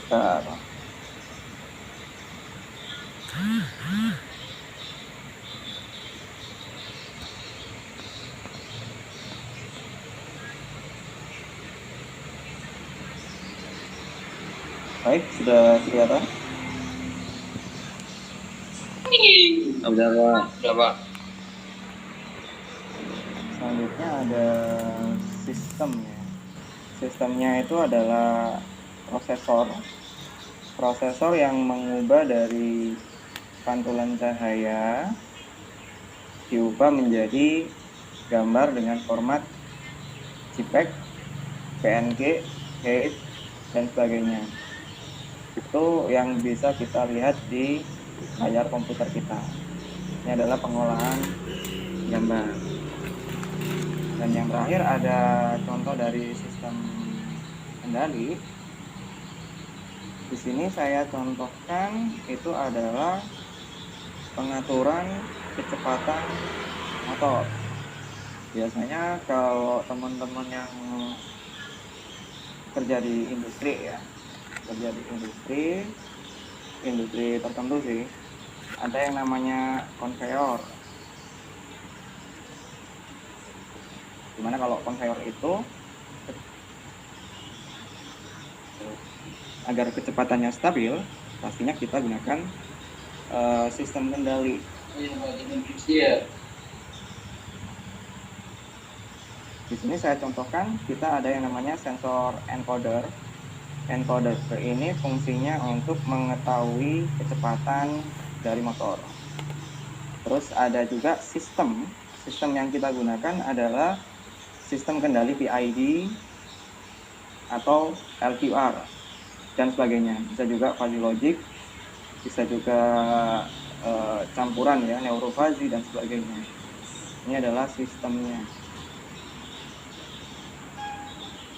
Bentar. Baik, sudah kelihatan. Udah Pak. Selanjutnya ada sistemnya. Sistemnya itu adalah prosesor yang mengubah dari pantulan cahaya diubah menjadi gambar dengan format JPEG, PNG, HEIT, dan sebagainya. Itu yang bisa kita lihat di layar komputer kita. Ini adalah pengolahan gambar. Dan yang terakhir ada contoh dari sistem kendali. Di sini saya contohkan itu adalah pengaturan kecepatan motor. Biasanya kalau teman-teman yang kerja di industri ya, kerja di industri tertentu sih, ada yang namanya konveyor. Dimana kalau konveyor itu agar kecepatannya stabil, pastinya kita gunakan sistem kendali. Di sini saya contohkan kita ada yang namanya sensor encoder. Encoder ini fungsinya untuk mengetahui kecepatan dari motor. Terus ada juga sistem yang kita gunakan adalah sistem kendali PID atau LQR dan sebagainya. Bisa juga fuzzy logic, bisa juga campuran ya, neurofazi dan sebagainya. Ini adalah sistemnya.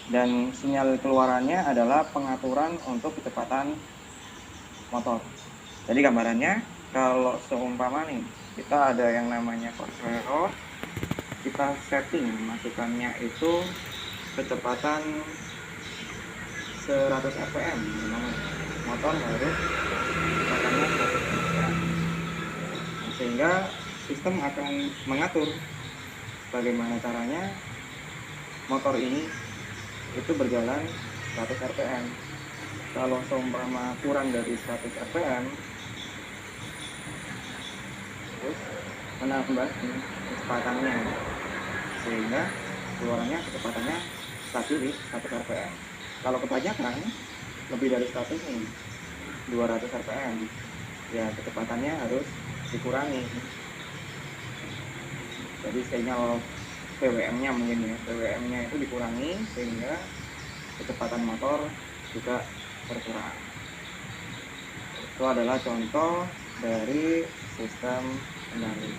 Dan sinyal keluarannya adalah pengaturan untuk kecepatan motor. Jadi gambarannya kalau seumpama nih kita ada yang namanya konveyor, kita setting masukannya itu kecepatan 100 rpm, motor harus kecepatannya 100 rpm, sehingga sistem akan mengatur bagaimana caranya motor ini itu berjalan 100 rpm. Kalau seumpama kurang dari 100 rpm, terus menambah kecepatannya sehingga keluarannya kecepatannya stabil di 100 rpm. Kalau kebanyakan lebih dari 100 nih, 200 rpm, ya kecepatannya harus dikurangi. Jadi sinyal PWM-nya mungkin ya, PWM-nya itu dikurangi sehingga kecepatan motor juga berkurang. Itu adalah contoh dari sistem kendali.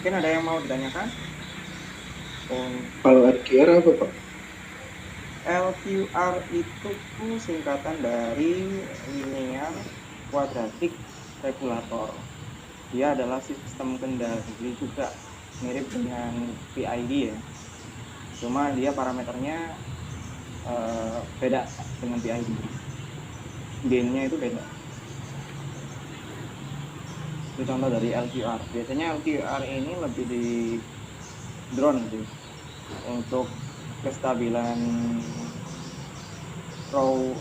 Mungkin ada yang mau ditanyakan? Kalau LQR apa Pak? LQR itu singkatan dari linear quadratic regulator. Dia adalah sistem kendali juga, mirip dengan PID ya. Cuma dia parameternya beda dengan PID. Gainnya itu beda. Itu contoh dari LQR. Biasanya LQR ini lebih di drone sih, untuk kestabilan roll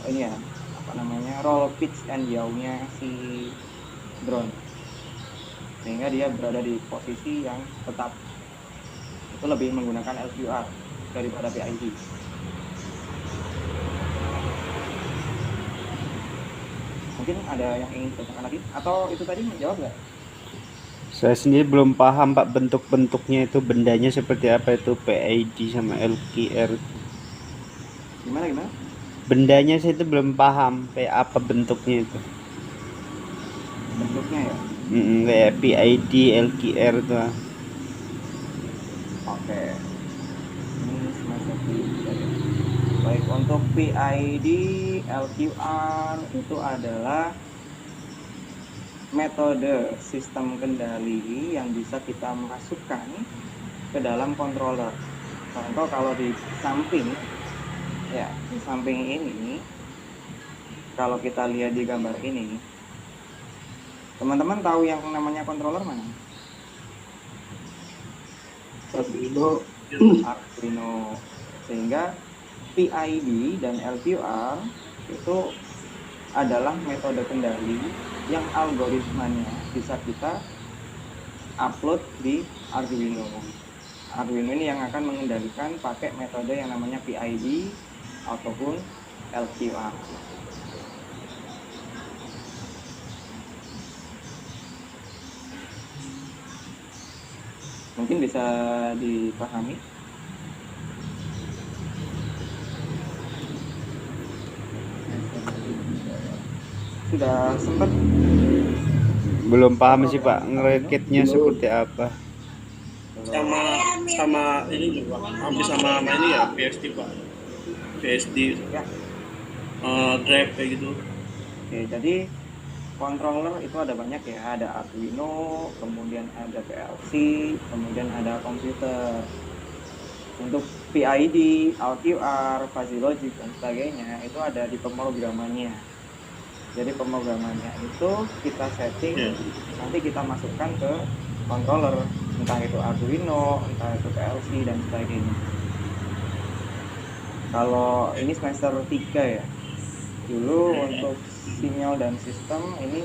pitch and yaw-nya si drone, sehingga dia berada di posisi yang tetap. Itu lebih menggunakan LQR daripada PID. Mungkin ada yang ingin ditanyakan lagi, atau itu tadi menjawab nggak? Saya sendiri belum paham Pak, bentuk-bentuknya itu, bendanya seperti apa itu PID sama LQR. Gimana? Bendanya saya itu belum paham kayak apa bentuknya itu. Bentuknya ya? Kayak PID, LQR itu. Oke. Ini semacam baik, untuk PID, LQR itu adalah metode sistem kendali yang bisa kita masukkan ke dalam controller. Contoh kalau di samping ini Kalau kita lihat di gambar ini, teman-teman tahu yang namanya controller mana? Arduino. Arduino. Sehingga PID dan LQR itu adalah metode kendali yang algoritmanya bisa kita upload di Arduino. Arduino ini yang akan mengendalikan pakai metode yang namanya PID ataupun LQR. Mungkin bisa dipahami. Sudah sempat Belum paham sih Pak, ngerakitnya seperti apa. sama ini juga hampir sama ini ya PSD Pak, PSD ya. drive kayak gitu. Oke, jadi controller itu ada banyak ya, ada Arduino, kemudian ada PLC, kemudian ada komputer. Untuk PID, LQR, fuzzy logic dan sebagainya itu ada di pemrogramannya. Jadi pemrogramannya itu kita setting, nanti kita masukkan ke controller, entah itu Arduino, entah itu PLC dan sebagainya. Kalau ini semester 3 ya. Dulu untuk sinyal dan sistem ini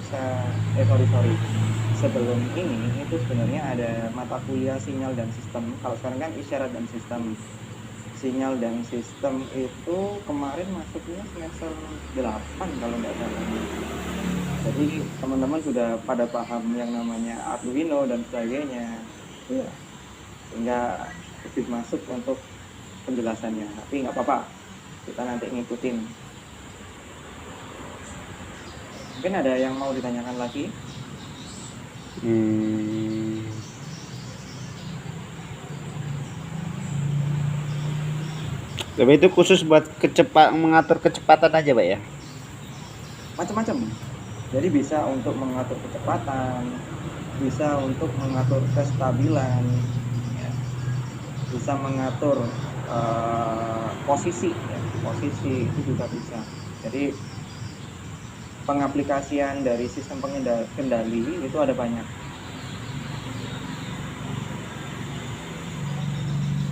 sebelum ini itu sebenarnya ada mata kuliah sinyal dan sistem. Kalau sekarang kan isyarat dan sistem. Sinyal dan sistem itu kemarin masuknya semester 8 kalau nggak salah. Jadi teman-teman sudah pada paham yang namanya Arduino dan sebagainya ya, sehingga lebih masuk untuk penjelasannya. Tapi nggak apa-apa, kita nanti ngikutin. Mungkin ada yang mau ditanyakan lagi? Tapi itu khusus buat mengatur kecepatan aja Pak ya? Macam-macam. Jadi bisa untuk mengatur kecepatan, bisa untuk mengatur kestabilan, ya. Bisa mengatur posisi, ya. Posisi itu juga bisa. Jadi pengaplikasian dari sistem kendali itu ada banyak.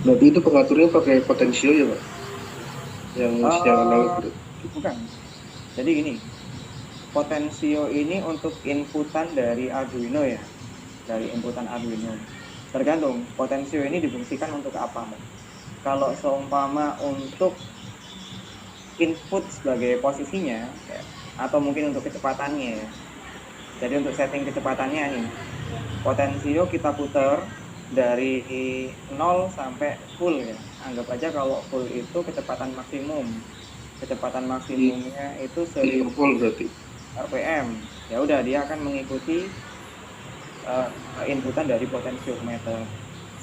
Berarti itu pengaturnya pakai potensio ya Pak? Yang sinyal analog itu? Bukan. Jadi gini, potensio ini untuk inputan dari Arduino ya, dari inputan Arduino. Tergantung potensio ini difungsikan untuk apa. Kalau seumpama untuk input sebagai posisinya ya, atau mungkin untuk kecepatannya ya. Jadi untuk setting kecepatannya nih, potensio kita putar dari 0 sampai full ya. Anggap aja kalau full itu kecepatan maksimum. Kecepatan maksimumnya itu 1000 full berarti RPM. Ya udah, dia akan mengikuti inputan dari potentiometer.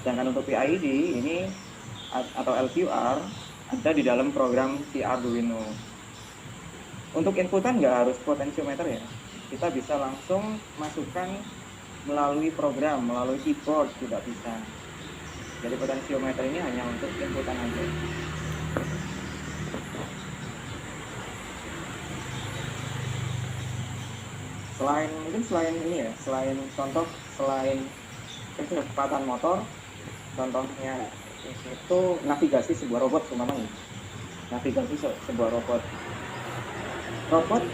Sedangkan untuk PID ini atau LQR ada di dalam program si Arduino. Untuk inputan nggak harus potentiometer ya, kita bisa langsung masukkan melalui program, melalui keyboard juga bisa. Jadi potentiometer ini hanya untuk inputan aja. Selain ini ya, selain kecepatan motor, contohnya itu navigasi sebuah robot umpamanya. Navigasi sebuah robot. Robot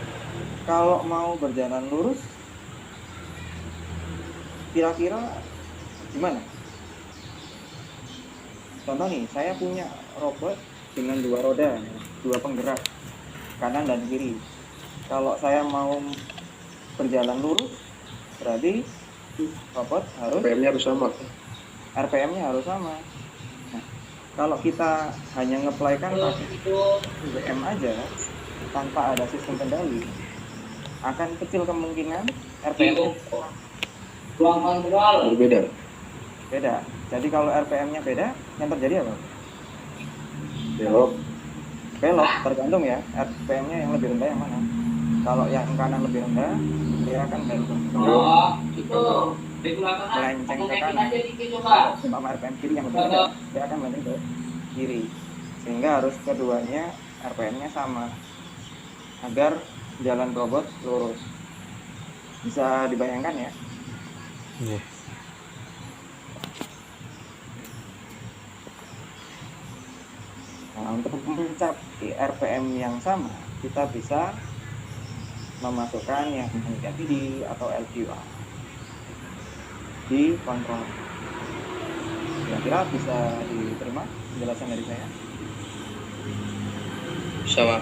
kalau mau berjalan lurus kira-kira gimana? Contoh nih, saya punya robot dengan 2 roda, 2 penggerak, kanan dan kiri. Kalau saya mau berjalan lurus, berarti robot harus RPM-nya harus sama. Nah, kalau kita hanya ngeplaykan pakai BM aja tanpa ada sistem kendali, akan kecil kemungkinan RPM beda. Jadi kalau RPM-nya beda, yang terjadi apa? Belok, tergantung ya, RPM-nya yang lebih rendah yang mana. Kalau yang kanan lebih rendah, dia akan melenceng ke kanan. Sama RPM kiri yang lebih rendah, dia akan melenceng ke kiri. Sehingga harus keduanya RPM-nya sama, agar jalan robot lurus. Bisa dibayangkan ya. Iya. Nah, untuk mencapai RPM yang sama, kita bisa memasukkan yang LVD atau LQR di kontrol. Kira-kira bisa diterima penjelasan dari saya? Sama.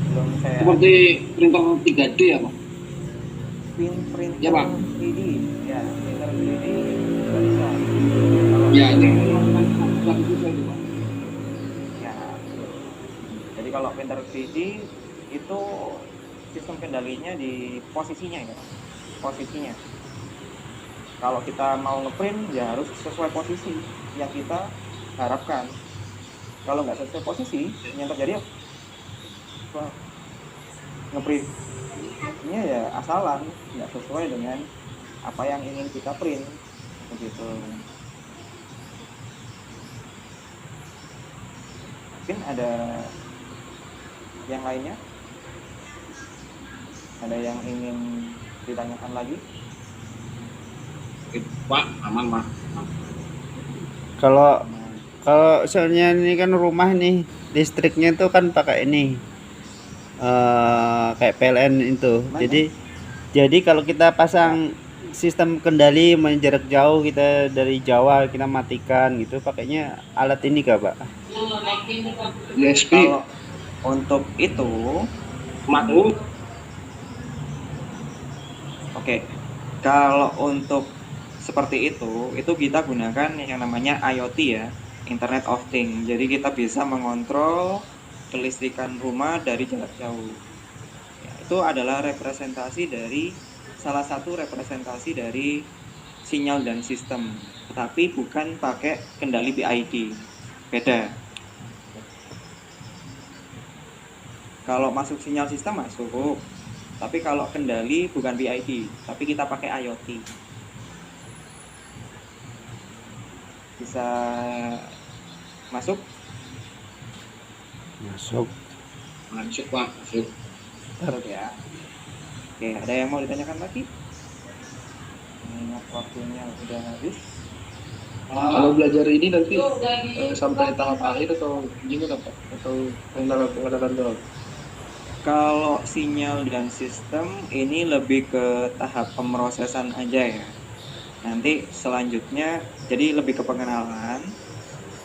Belum saya Seperti printer 3D ya Pak? printer Ya, Pak. 3D, ya printer 3D juga bisa. Kalau Ya, ini yang bisa itu Pak. ya, betul. Jadi kalau printer 3D itu sistem kendalinya di posisinya ya, posisinya. Kalau kita mau ngeprint ya harus sesuai posisi yang kita harapkan. Kalau nggak sesuai posisi, yang terjadi apa? Ngeprintnya ya asalan, nggak sesuai dengan apa yang ingin kita print, begitu. Mungkin ada yang lainnya? Ada yang ingin ditanyakan lagi? Oke, Pak, aman Pak. Kalau soalnya ini kan rumah nih listriknya itu kan pakai ini kayak PLN itu. Jadi kalau kita pasang sistem kendali jarak jauh, kita dari Jawa kita matikan gitu, pakainya alat ini kah Pak? USB. Kalau untuk itu, Maklum, oke. Kalau untuk seperti itu kita gunakan yang namanya IoT ya, Internet of Things. Jadi kita bisa mengontrol kelistrikan rumah dari jarak jauh. Ya, itu adalah salah satu representasi dari sinyal dan sistem, tapi bukan pakai kendali PID. Beda. Kalau masuk sinyal sistem masuk, tapi kalau kendali bukan PID, tapi kita pakai IoT. Bisa masuk? Masuk. masuk Pak, masuk. Masuk ya. Oke, ada yang mau ditanyakan lagi? Ingat waktunya udah habis. Kalau belajar ini nanti sampai tahap akhir atau gimana Pak? Atau pengenalan doang? Kalau sinyal dan sistem ini lebih ke tahap pemrosesan aja ya. Nanti selanjutnya jadi lebih ke pengenalan,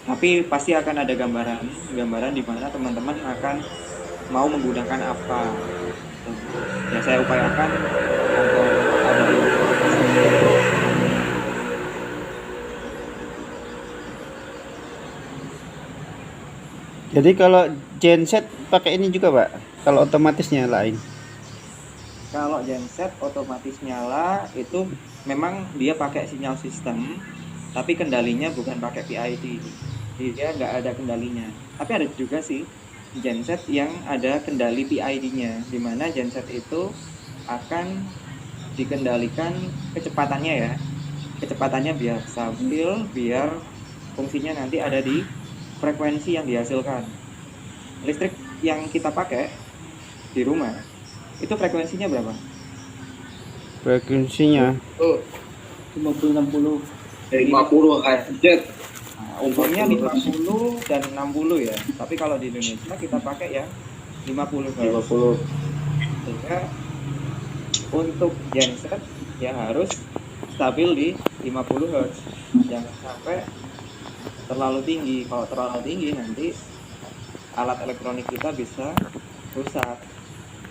tapi pasti akan ada gambaran di mana teman-teman akan mau menggunakan apa. Ya saya upayakan agar ada Jadi kalau genset pakai ini juga Pak? Kalau otomatisnya lain. Kalau genset otomatis nyala itu memang dia pakai sinyal sistem, tapi kendalinya bukan pakai PID. Dia nggak ada kendalinya. Tapi ada juga sih genset yang ada kendali PID-nya, di mana genset itu akan dikendalikan kecepatannya ya. Kecepatannya biar stabil, biar fungsinya nanti ada di frekuensi yang dihasilkan. Listrik yang kita pakai di rumah itu frekuensinya berapa? Frekuensinya Oh, 50-60. 50 Hz. Nah, umumnya 50 dan 60 ya. Tapi kalau di Indonesia kita pakai yang 50 Hz. 50. Sehingga untuk genset ya harus stabil di 50 Hz. Jangan sampai terlalu tinggi. Kalau terlalu tinggi nanti alat elektronik kita bisa rusak.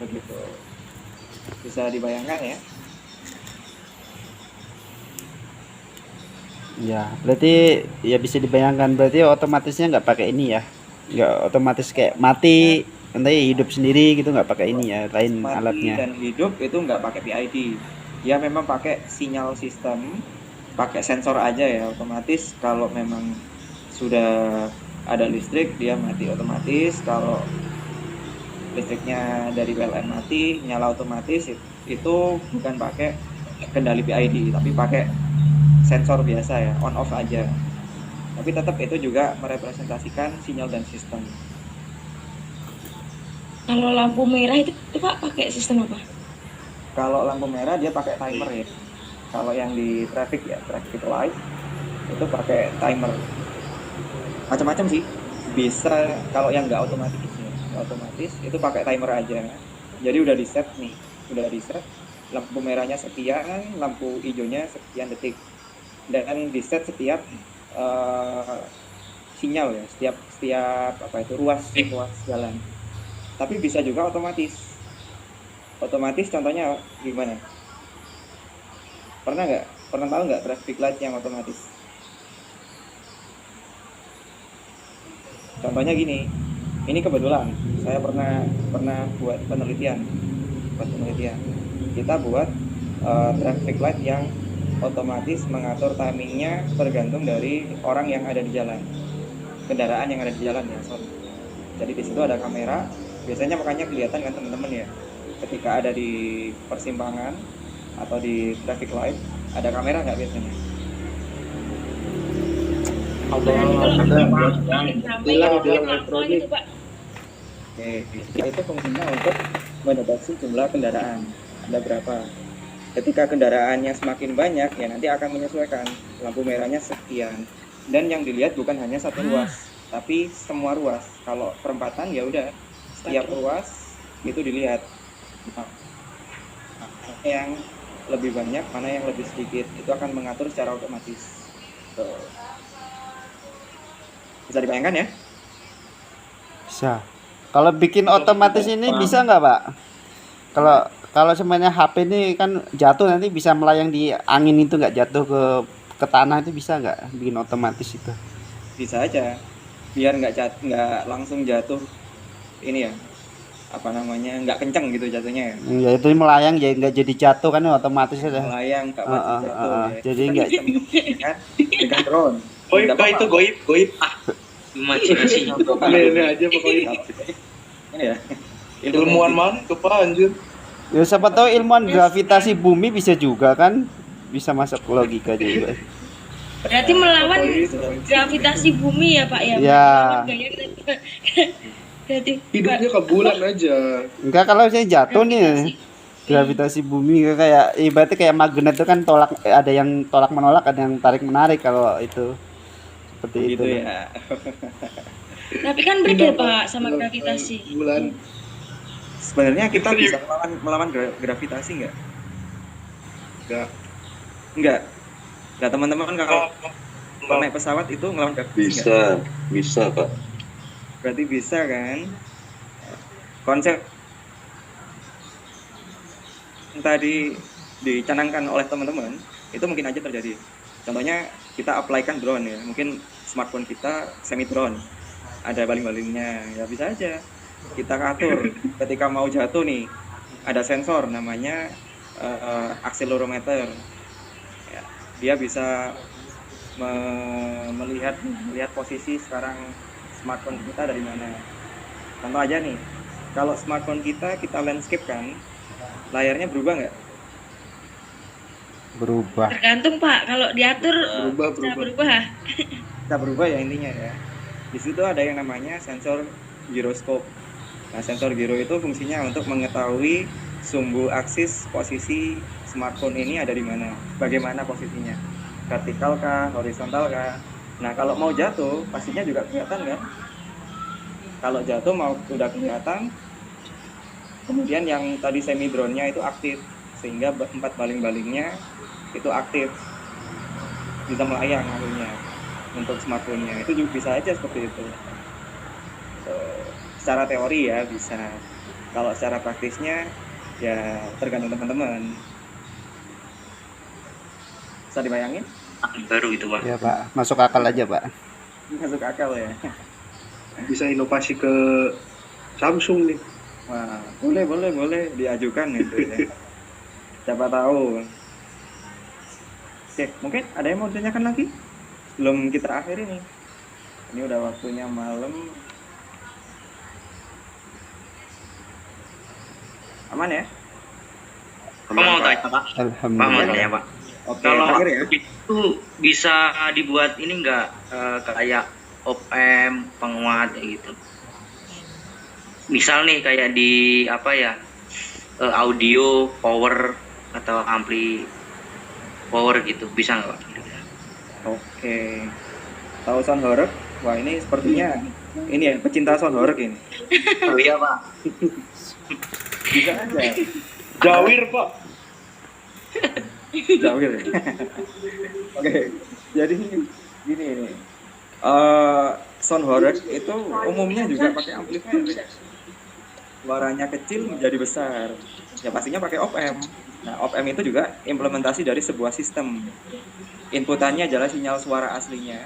Begitu. Bisa dibayangkan ya. ya, berarti ya bisa dibayangkan, berarti otomatisnya nggak pakai ini ya, nggak otomatis kayak mati nanti hidup sendiri gitu, nggak pakai ini ya, lain Mati alatnya. dan hidup itu nggak pakai PID. Ya memang pakai sinyal sistem, pakai sensor aja ya. Otomatis kalau memang sudah ada listrik dia mati otomatis. Kalau listriknya dari PLN mati nyala otomatis, itu bukan pakai kendali PID tapi pakai sensor biasa ya, on off aja. Tapi tetap itu juga merepresentasikan sinyal dan sistem. Kalau lampu merah itu Pak pakai sistem apa? Kalau lampu merah dia pakai timer ya. Kalau yang di traffic ya, traffic light itu pakai timer. Macam-macam sih. Bisa kalau yang nggak otomatis ya. Nggak otomatis itu pakai timer aja. Jadi udah di set nih, udah di set. Lampu merahnya sekian, lampu hijaunya sekian detik. Dan di set setiap sinyal ya, setiap apa itu ruas jalan. Tapi bisa juga otomatis. Otomatis contohnya gimana? Pernah tahu nggak traffic light yang otomatis? Contohnya gini, ini kebetulan saya pernah buat penelitian. Kita buat traffic light yang otomatis mengatur timingnya tergantung dari orang yang ada di jalan, kendaraan yang ada di jalan ya. Jadi di situ ada kamera, biasanya makanya kelihatan kan teman-teman ya, ketika ada di persimpangan atau di traffic light ada kamera nggak biasanya? Tilang elektronik. Pak. Oke, itu fungsinya untuk mendeteksi jumlah kendaraan ada berapa. Ketika kendaraannya semakin banyak ya nanti akan menyesuaikan lampu merahnya sekian. Dan yang dilihat bukan hanya satu ruas, tapi semua ruas. Kalau perempatan ya udah setiap ruas itu dilihat. Yang lebih banyak, mana yang lebih sedikit, itu akan mengatur secara otomatis. Tuh. Bisa dibayangkan ya? Bisa. Kalau bikin otomatis ini bisa nggak, Pak? Kalau semuanya HP ini kan jatuh nanti bisa melayang di angin itu, nggak jatuh ke tanah, itu bisa nggak bikin otomatis itu? Bisa aja. Biar nggak langsung jatuh ini ya, apa namanya, nggak kenceng gitu jatuhnya ya. Ya itu melayang ya, nggak jadi jatuh kan otomatis aja. Melayang nggak wajib jatuh ya. Jadi nggak Kan dengan drone. Goib Nggak kah itu apa-apa. goib ah imajinasi Ini aja pokoknya. Ini ya. Ilmuwan mana tuh Pak anjir? ya siapa tahu ilmuwan gravitasi bumi bisa juga kan, bisa masuk logika juga. Berarti melawan gravitasi bumi ya Pak ya? Ya. Melawan gaya berarti Hidupnya ke bulan aja. Enggak, kalau saya jatuh nih gravitasi bumi kayak ibaratnya kayak magnet itu kan ada yang tolak menolak, ada yang tarik menarik, kalau itu seperti gitu itu. ya. Tapi kan beda Pak sama gravitasi. Bulan. Sebenarnya kita bisa melawan gravitasi nggak? Nggak. Nggak teman-teman kalau naik pesawat itu ngelawan gravitasi nggak? Bisa Pak. Berarti bisa kan? Konsep yang tadi dicanangkan oleh teman-teman itu mungkin aja terjadi. Contohnya kita apply-kan drone ya, mungkin smartphone kita semi drone, ada baling-balingnya, ya bisa aja kita atur. Ketika mau jatuh nih, ada sensor namanya accelerometer. Ya, dia bisa melihat posisi sekarang smartphone kita dari mana. Contoh aja nih, kalau smartphone kita landscape kan, layarnya berubah nggak? Berubah. Tergantung Pak, kalau diatur bisa berubah. Bisa berubah ya intinya ya. Di situ ada yang namanya sensor gyroscope. Nah, sensor gyro itu fungsinya untuk mengetahui sumbu aksis posisi smartphone ini ada di mana, bagaimana posisinya, vertikal kah, horizontal kah. Nah, kalau mau jatuh pastinya juga kelihatan kan. Kalau jatuh mau udah kelihatan. Kemudian yang tadi semi drone-nya itu aktif, sehingga 4 baling-balingnya itu aktif, bisa melayang akhirnya untuk smartphone-nya. Itu juga bisa aja seperti itu. Secara teori ya bisa. Kalau secara praktisnya ya tergantung teman-teman. Bisa dibayangin? baru itu Pak. Ya Pak, masuk akal aja Pak. Masuk akal ya. Bisa inovasi ke Samsung nih. Wah, boleh diajukan itu ya. Siapa tahu. Oke, mungkin ada yang mau ditanyakan lagi? Sebelum kita akhiri nih. Ini udah waktunya malam. Aman ya? Aku mau tanya Pak. Alhamdulillah. Pak. Oke, Kalau terakhir ya. itu bisa dibuat ini enggak kayak op amp penguat kayak gitu. misal nih kayak di apa ya, audio, power atau ampli power gitu, bisa nggak Pak? Oke. Tahu sound horeg? Wah, ini sepertinya ini ya pecinta sound horeg ini. Oh iya Pak. Bisa aja. Jawir Pak. Jawir. Oke. Jadi gini ini. Sound horeg itu umumnya juga pakai amplifier. Ya. Suaranya kecil menjadi besar. Ya pastinya pakai op-amp. Nah, op-amp itu juga implementasi dari sebuah sistem. Inputannya adalah sinyal suara aslinya.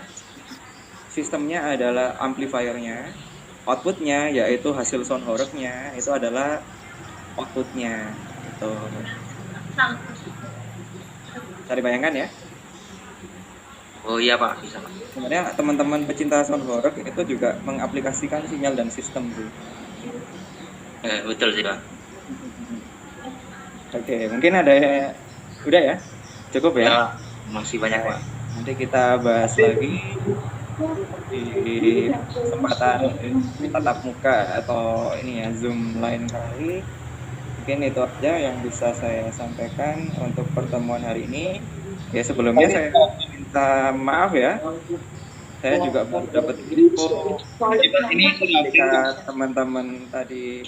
Sistemnya adalah amplifiernya. Outputnya yaitu hasil sound horegnya itu adalah outputnya. Itu. Cari bayangkan ya. Oh iya Pak, bisa Pak. Sebenarnya teman-teman pecinta sound horeg itu juga mengaplikasikan sinyal dan sistem tuh. Betul sih Pak. Oke, mungkin ada udah ya. Cukup ya. Ya, masih banyak Pak. Nanti kita bahas lagi di kesempatan tatap muka atau ini ya Zoom lain kali. Mungkin itu aja yang bisa saya sampaikan untuk pertemuan hari ini. Ya sebelumnya saya minta maaf ya. Saya juga baru dapat info ketika teman-teman tadi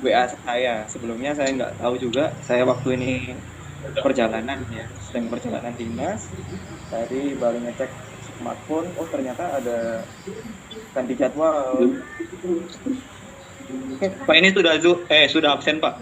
WA saya. Sebelumnya saya nggak tahu juga. Saya waktu ini perjalanan ya, sedang perjalanan dinas. Tadi baru ngecek smartphone, oh ternyata ada ganti jadwal. Pak ini sudah absen Pak.